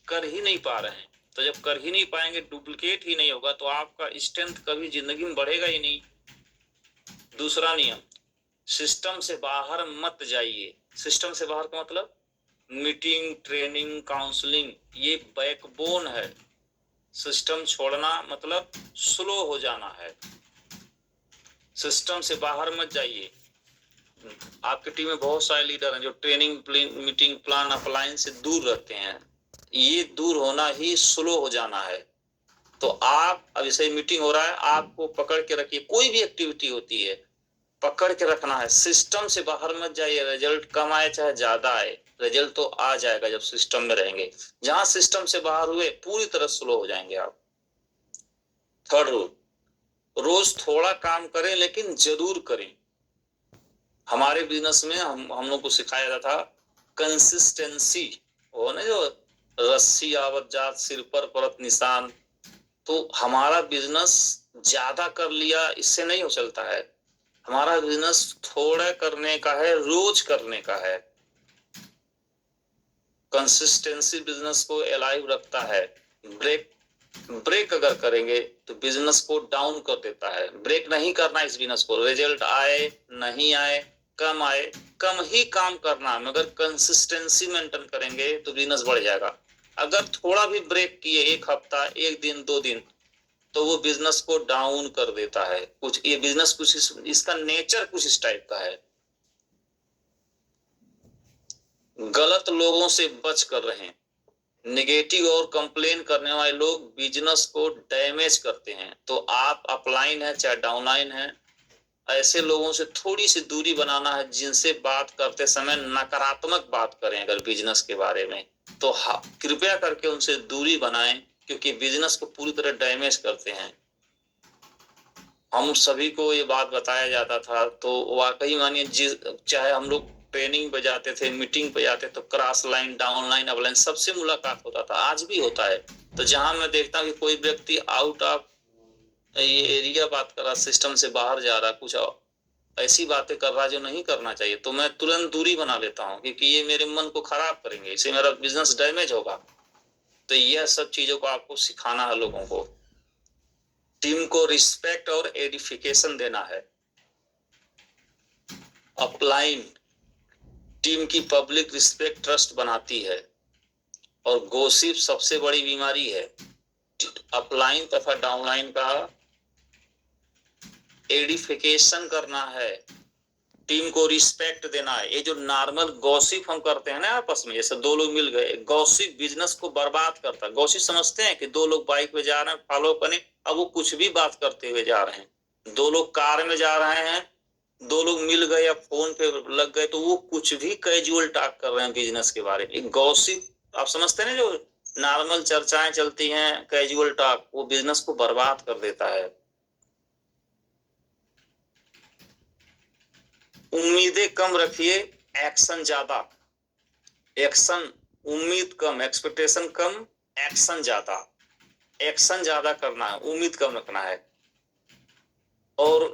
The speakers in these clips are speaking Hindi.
कर ही नहीं पा रहे हैं। तो जब कर ही नहीं पाएंगे, डुप्लीकेट ही नहीं होगा, तो आपका स्ट्रेंथ कभी जिंदगी में बढ़ेगा ही नहीं। दूसरा नियम, सिस्टम से बाहर मत जाइए। सिस्टम से बाहर का मतलब मीटिंग, ट्रेनिंग, काउंसलिंग, ये बैकबोन है। सिस्टम छोड़ना मतलब स्लो हो जाना है। सिस्टम से बाहर मत जाइए। आपकी टीम में बहुत सारे लीडर हैं जो ट्रेनिंग, मीटिंग, प्लान, अपलाइन से दूर रहते हैं। ये दूर होना ही स्लो हो जाना है। तो आप, अब जैसे मीटिंग हो रहा है, आपको पकड़ के रखिए। कोई भी एक्टिविटी होती है, पकड़ के रखना है। सिस्टम से बाहर मत जाइए। रिजल्ट कम आए चाहे ज्यादा आए, रिजल्ट तो आ जाएगा जब सिस्टम में रहेंगे। जहां सिस्टम से बाहर हुए, पूरी तरह स्लो हो जाएंगे आप। थर्ड रूल, रोज थोड़ा काम करें लेकिन जरूर करें। हमारे बिजनेस में हम लोग को सिखाया जाता था कंसिस्टेंसी। वो ना जो रस्सी आवत जात सिर पर परत निशान। तो हमारा बिजनेस ज्यादा कर लिया इससे नहीं हो चलता है। हमारा बिजनेस थोड़ा करने का है, रोज करने का है। कंसिस्टेंसी बिजनेस को अलाइव रखता है। ब्रेक अगर करेंगे तो बिजनेस को डाउन कर देता है। ब्रेक नहीं करना इस बिजनेस को। रिजल्ट आए नहीं आए, कम आए, कम ही काम करना है, मगर कंसिस्टेंसी मेंटेन करेंगे तो बिजनेस बढ़ जाएगा। अगर थोड़ा भी ब्रेक किए, एक हफ्ता, एक दिन, 2 दिन, तो वो बिजनेस को डाउन कर देता है। कुछ ये बिजनेस कुछ इसका नेचर कुछ इस टाइप का है। गलत लोगों से बच कर रहें। नेगेटिव और कंप्लेन करने वाले लोग बिजनेस को डैमेज करते हैं। तो आप अपलाइन है चाहे डाउनलाइन है, ऐसे लोगों से थोड़ी सी दूरी बनाना है। जिनसे बात करते समय नकारात्मक बात करें अगर बिजनेस के बारे में, तो कृपया करके उनसे दूरी बनाएं, क्योंकि बिजनेस को पूरी तरह डैमेज करते हैं। हम सभी को ये बात बताया जाता था, तो वाकई मानिए, चाहे हम लोग ट्रेनिंग पे जाते थे, मीटिंग पे जाते, तो cross line, down line, up line सबसे मुलाकात होता था। आज भी होता है। तो जहां मैं देखता हूँ कि कोई व्यक्ति आउट ऑफ ये एरिया बात कर रहा, सिस्टम से बाहर जा रहा, कुछ ऐसी बातें कर रहा जो नहीं करना चाहिए, तो मैं तुरंत दूरी बना लेता हूँ, क्योंकि ये मेरे मन को खराब करेंगे, इससे मेरा बिजनेस डैमेज होगा। तो यह सब चीजों को आपको सिखाना है लोगों को। टीम को रिस्पेक्ट और एडिफिकेशन देना है। अपलाइन टीम की पब्लिक रिस्पेक्ट ट्रस्ट बनाती है, और गोसिप सबसे बड़ी बीमारी है। अपलाइन तथा डाउनलाइन का एडिफिकेशन करना है, टीम को रिस्पेक्ट देना है। ये जो नॉर्मल गॉसिप हम करते हैं ना आपस में, जैसे दो लोग मिल गए, गॉसिप बिजनेस को बर्बाद करता है। गॉसिप समझते हैं कि दो लोग बाइक पे जा रहे हैं, फॉलो करें, अब वो कुछ भी बात करते हुए जा रहे हैं। दो लोग कार में जा रहे हैं, दो लोग मिल गए या फोन पे लग गए, तो वो कुछ भी कैजुअल टॉक कर रहे हैं बिजनेस के बारे में। गॉसिप आप समझते हैं ना, जो नॉर्मल चर्चाएं चलती हैं, कैजुअल टॉक, वो बिजनेस को बर्बाद कर देता है। उम्मीदें कम रखिए, एक्शन ज्यादा। एक्शन, उम्मीद कम, एक्सपेक्टेशन कम, एक्शन ज्यादा। एक्शन ज्यादा करना है, उम्मीद कम रखना है। और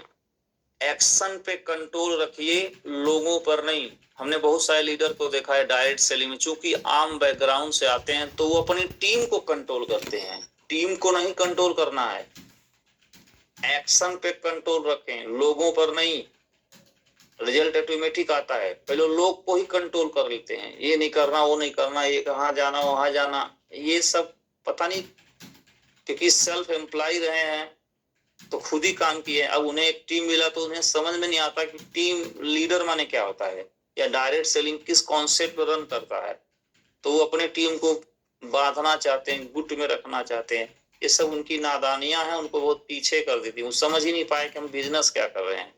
एक्शन पे कंट्रोल रखिए, लोगों पर नहीं। हमने बहुत सारे लीडर को देखा है डायरेक्ट सेलिंग में, चूंकि आम बैकग्राउंड से आते हैं, तो वो अपनी टीम को कंट्रोल करते हैं। टीम को नहीं कंट्रोल करना है। एक्शन पे कंट्रोल रखें, लोगों पर नहीं। रिजल्ट ऑटोमेटिक आता है, पहले लोग को ही कंट्रोल कर लेते हैं। ये नहीं करना, वो नहीं करना, ये कहाँ जाना, वहां जाना, ये सब पता नहीं, क्योंकि सेल्फ एम्प्लॉय रहे हैं तो खुद ही काम किए। अब उन्हें एक टीम मिला तो उन्हें समझ में नहीं आता कि टीम लीडर माने क्या होता है, या डायरेक्ट सेलिंग किस कॉन्सेप्ट पर रन करता है। तो वो अपने टीम को बांधना चाहते हैं, गुट में रखना चाहते हैं। ये सब उनकी नादानियां हैं, उनको बहुत पीछे कर देती है। वो समझ ही नहीं पाए कि हम बिजनेस क्या कर रहे हैं।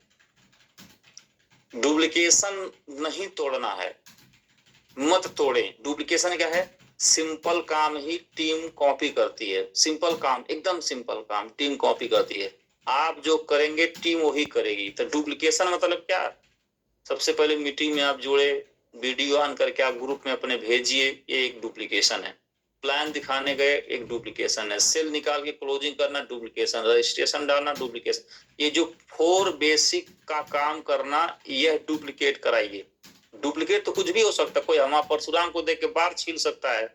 डुप्लीकेशन नहीं तोड़ना है, मत तोड़े। डुप्लीकेशन क्या है? सिंपल काम ही टीम कॉपी करती है। सिंपल काम, एकदम सिंपल काम टीम कॉपी करती है। आप जो करेंगे टीम वही करेगी। तो डुप्लीकेशन मतलब क्या? सबसे पहले मीटिंग में आप जुड़े, वीडियो ऑन करके आप ग्रुप में अपने भेजिए, ये एक डुप्लीकेशन है। प्लान दिखाने गए, एक डुप्लीकेशन है। सेल निकाल के क्लोजिंग करना, डुप्लीकेशन। रजिस्ट्रेशन डालना, डुप्लीकेशन। ये जो 4 बेसिक का काम करना, यह डुप्लीकेट कराइए। डुप्लीकेट तो कुछ भी हो सकता है। कोई हमारा परशुराम को देख के बार छील सकता है,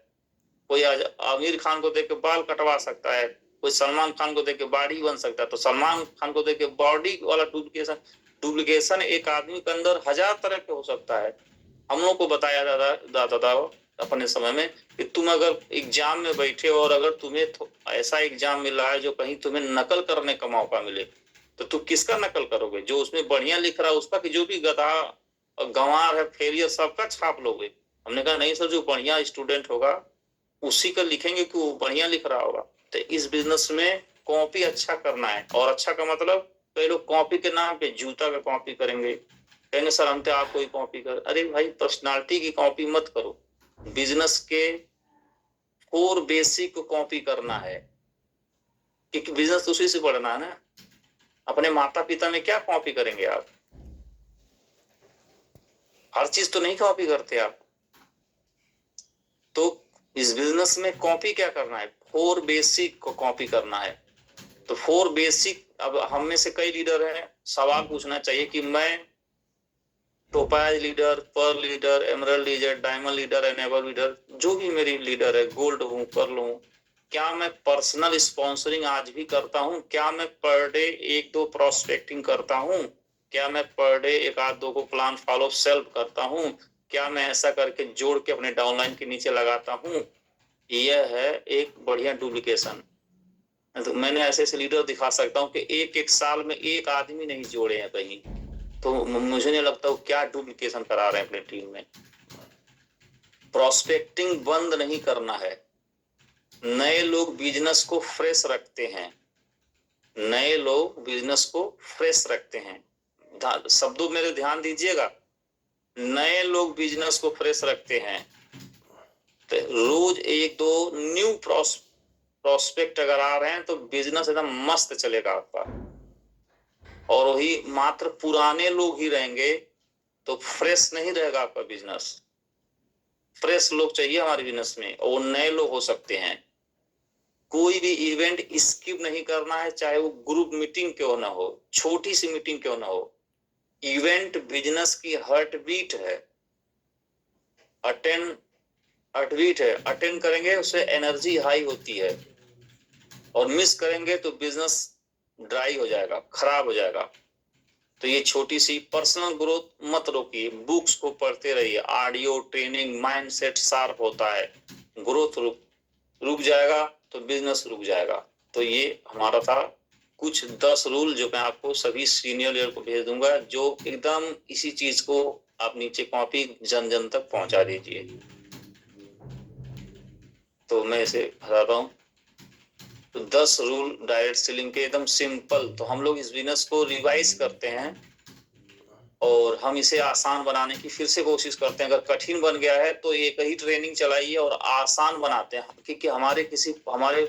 कोई आमिर खान को देख के बाल कटवा सकता है, कोई सलमान खान को देख के बॉडी बन सकता है, तो सलमान खान को देख के बॉडी वाला डुप्लीकेशन एक आदमी के अंदर 1000 तरह के हो सकता है। हम लोग को बताया जाता था अपने समय में कि तुम अगर एग्जाम में बैठे और अगर तुम्हें ऐसा एग्जाम मिल रहा है जो कहीं तुम्हें नकल करने का मौका मिले, तो तुम किसका नकल करोगे? जो उसमें बढ़िया लिख रहा है उसका, कि जो भी गधा गंवार है, फेलियर, सबका छाप लोगे? हमने कहा नहीं सर, जो बढ़िया स्टूडेंट होगा उसी का लिखेंगे कि वो बढ़िया लिख रहा होगा। तो इस बिजनेस में कॉपी अच्छा करना है, और अच्छा का मतलब कई लोग कॉपी के नाम पे जूता का कॉपी करेंगे, कहेंगे सर हम तो आप कोई कॉपी कर। अरे भाई, पर्सनालिटी की कॉपी मत करो, बिजनेस के 4 बेसिक को कॉपी करना है, क्योंकि बिजनेस उसी से बढ़ना है ना। अपने माता पिता में क्या कॉपी करेंगे आप? हर चीज तो नहीं कॉपी करते आप। तो इस बिजनेस में कॉपी क्या करना है? 4 बेसिक को कॉपी करना है। तो 4 बेसिक, अब हम में से कई लीडर हैं, सवाल पूछना चाहिए कि मैं topaz leader, pearl leader, emerald leader, diamond leader, enable leader, जो भी मेरी लीडर है, गोल्ड हूँ, पर्ल हूँ, क्या मैं पर्सनल स्पॉन्सरिंग आज भी करता हूँ? क्या मैं पर डे 1-2 प्रोस्पेक्टिंग करता हूँ? क्या मैं पर डे 1-2 को प्लान फॉलो सेल्फ करता हूँ? क्या मैं ऐसा करके जोड़ के अपने डाउनलाइन के नीचे लगाता हूँ? यह है एक बढ़िया डुप्लीकेशन। तो मैंने ऐसे लीडर दिखा सकता हूँ कि एक साल में एक आदमी नहीं जोड़े हैं कहीं, तो मुझे नहीं लगता वो क्या डुप्लीकेशन करा रहे हैं अपनी टीम में। प्रोस्पेक्टिंग बंद नहीं करना है। नए लोग बिजनेस को फ्रेश रखते हैं, नए लोग बिजनेस को फ्रेश रखते हैं। शब्दों मेरे ध्यान दीजिएगा, नए लोग बिजनेस को फ्रेश रखते हैं। तो रोज 1-2 न्यू प्रोस्पेक्ट अगर आ रहे हैं तो बिजनेस एकदम मस्त चलेगा आपका। और वही मात्र पुराने लोग ही रहेंगे तो फ्रेश नहीं रहेगा आपका बिजनेस। फ्रेश लोग चाहिए हमारे बिजनेस में, और वो नए लोग हो सकते हैं। कोई भी इवेंट स्किप नहीं करना है, चाहे वो ग्रुप मीटिंग क्यों ना हो, छोटी सी मीटिंग क्यों ना हो। इवेंट बिजनेस की हार्ट बीट है, अटेंड करेंगे उससे एनर्जी हाई होती है, और मिस करेंगे तो बिजनेस ड्राई हो जाएगा, खराब हो जाएगा। तो ये छोटी सी पर्सनल ग्रोथ मत रोकिए, बुक्स को पढ़ते रहिए, ऑडियो ट्रेनिंग, माइंडसेट शार्प होता है। ग्रोथ रुक जाएगा तो बिजनेस रुक जाएगा। तो ये हमारा था कुछ 10 रूल जो मैं आपको सभी सीनियर लीडर को भेज दूंगा, जो एकदम इसी चीज को आप नीचे कॉपी जन जन तक पहुंचा दीजिए। तो मैं इसे बताता हूँ। तो 10 रूल डायरेक्ट सेलिंग के एकदम सिंपल। तो हम लोग इस बिजनेस को रिवाइज करते हैं और हम इसे आसान बनाने की फिर से कोशिश करते हैं। अगर कठिन बन गया है तो एक ही ट्रेनिंग चलाइए और आसान बनाते हैं, क्योंकि हमारे